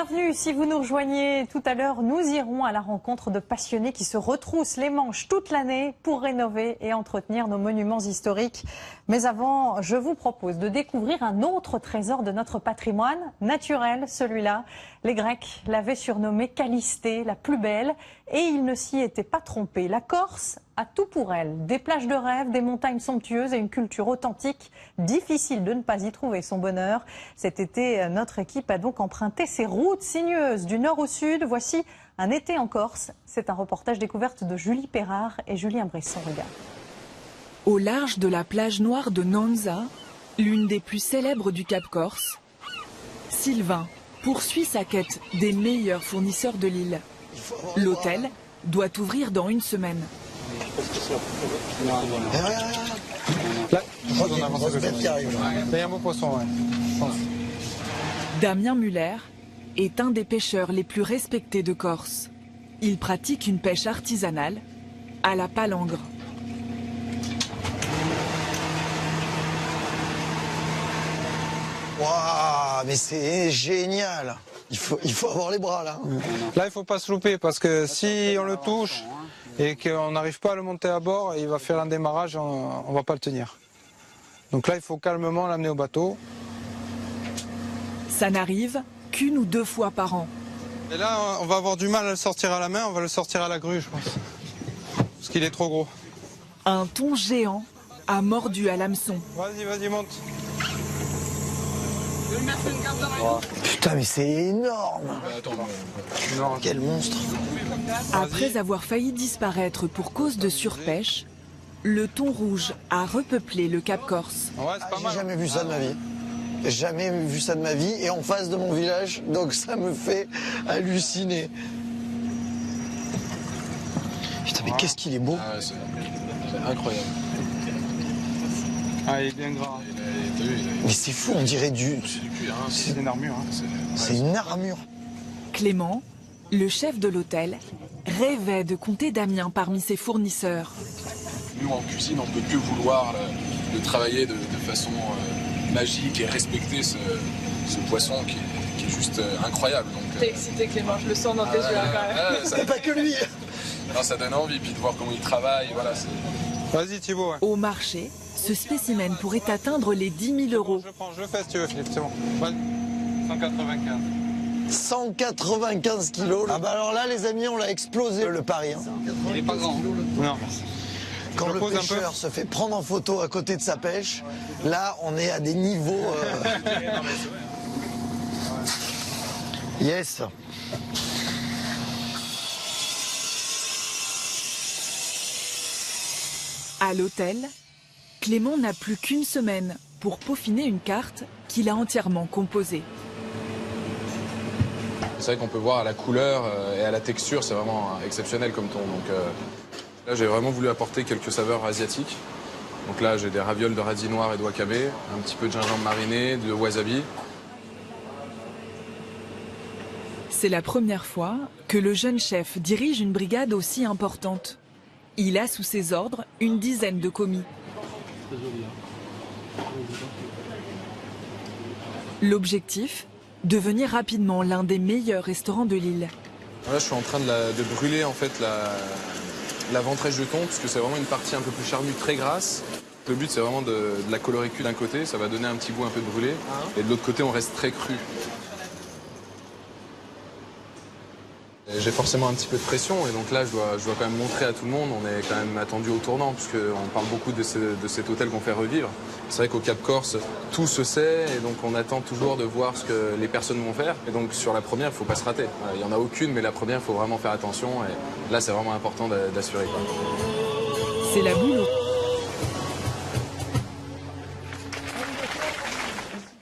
Bienvenue, si vous nous rejoignez tout à l'heure, nous irons à la rencontre de passionnés qui se retroussent les manches toute l'année pour rénover et entretenir nos monuments historiques. Mais avant, je vous propose de découvrir un autre trésor de notre patrimoine naturel, celui-là. Les Grecs l'avaient surnommée Calistée, la plus belle, et ils ne s'y étaient pas trompés. La Corse a tout pour elle. Des plages de rêve, des montagnes somptueuses et une culture authentique. Difficile de ne pas y trouver son bonheur. Cet été, notre équipe a donc emprunté ces routes sinueuses du nord au sud. Voici un été en Corse. C'est un reportage découverte de Julie Perrard et Julien Bresson. Regarde. Au large de la plage noire de Nonza, l'une des plus célèbres du Cap Corse, Sylvain poursuit sa quête des meilleurs fournisseurs de l'île. L'hôtel doit ouvrir dans une semaine. Là, je crois qu'il y a une grosse bête qui arrive. Là, il y a un beau poisson, ouais. Damien Muller est un des pêcheurs les plus respectés de Corse. Il pratique une pêche artisanale à la palangre. Waouh, mais c'est génial. Il faut avoir les bras là. Là, il faut pas se louper parce que si on le touche et qu'on n'arrive pas à le monter à bord, il va faire un démarrage, on va pas le tenir. Donc là, il faut calmement l'amener au bateau. Ça n'arrive qu'une ou deux fois par an. Et là, on va avoir du mal à le sortir à la main, on va le sortir à la grue, je pense. Parce qu'il est trop gros. Un thon géant a mordu à l'hameçon. Vas-y, monte. Putain, mais c'est énorme. Non, quel monstre. Après avoir failli disparaître pour cause de surpêche, le thon rouge a repeuplé le Cap Corse. Ouais, c'est pas mal. J'ai jamais vu ça de ma vie. Jamais vu ça de ma vie et en face de mon village, donc ça me fait halluciner. Putain, mais qu'est-ce qu'il est beau. Ah ouais, c'est incroyable. Ah, il est bien gras. Mais c'est fou, on dirait du... C'est une armure. Hein. C'est une armure. Clément, le chef de l'hôtel, rêvait de compter Damien parmi ses fournisseurs. Nous, en cuisine, on ne peut que vouloir le travailler de façon magique et respecter ce poisson qui est juste incroyable. T'es excité, Clément, je le sens dans tes yeux quand même. C'est pas que lui. Non, ça donne envie, puis de voir comment il travaille, voilà. Vas-y, Thibaut. Ouais. Au marché, ce spécimen pourrait atteindre les 10 000 euros. Je le fais si tu veux, Philippe, c'est bon. 195. 195 kilos. Ah bah alors là, les amis, on l'a explosé le pari. Hein. Il est pas grand. Non. Quand le pêcheur se fait prendre en photo à côté de sa pêche, là, on est à des niveaux... Yes. À l'hôtel, Clément n'a plus qu'une semaine pour peaufiner une carte qu'il a entièrement composée. C'est vrai qu'on peut voir à la couleur et à la texture, c'est vraiment exceptionnel comme thon. Donc, là, j'ai vraiment voulu apporter quelques saveurs asiatiques. Donc là, j'ai des ravioles de radis noirs et de wakame, un petit peu de gingembre mariné, de wasabi. C'est la première fois que le jeune chef dirige une brigade aussi importante. Il a sous ses ordres une dizaine de commis. L'objectif, devenir rapidement l'un des meilleurs restaurants de l'île. Là, je suis en train de brûler en fait la ventrèche de thon, parce que c'est vraiment une partie un peu plus charnue, très grasse. Le but, c'est vraiment de la colorer cuite d'un côté, ça va donner un petit goût un peu brûlé. Et de l'autre côté, on reste très cru. J'ai forcément un petit peu de pression et donc là je dois quand même montrer à tout le monde, on est quand même attendu au tournant puisqu'on parle beaucoup de cet hôtel qu'on fait revivre. C'est vrai qu'au Cap Corse, tout se sait et donc on attend toujours de voir ce que les personnes vont faire. Et donc sur la première, il ne faut pas se rater. Il n'y en a aucune, mais la première, il faut vraiment faire attention et là c'est vraiment important d'assurer. C'est la boule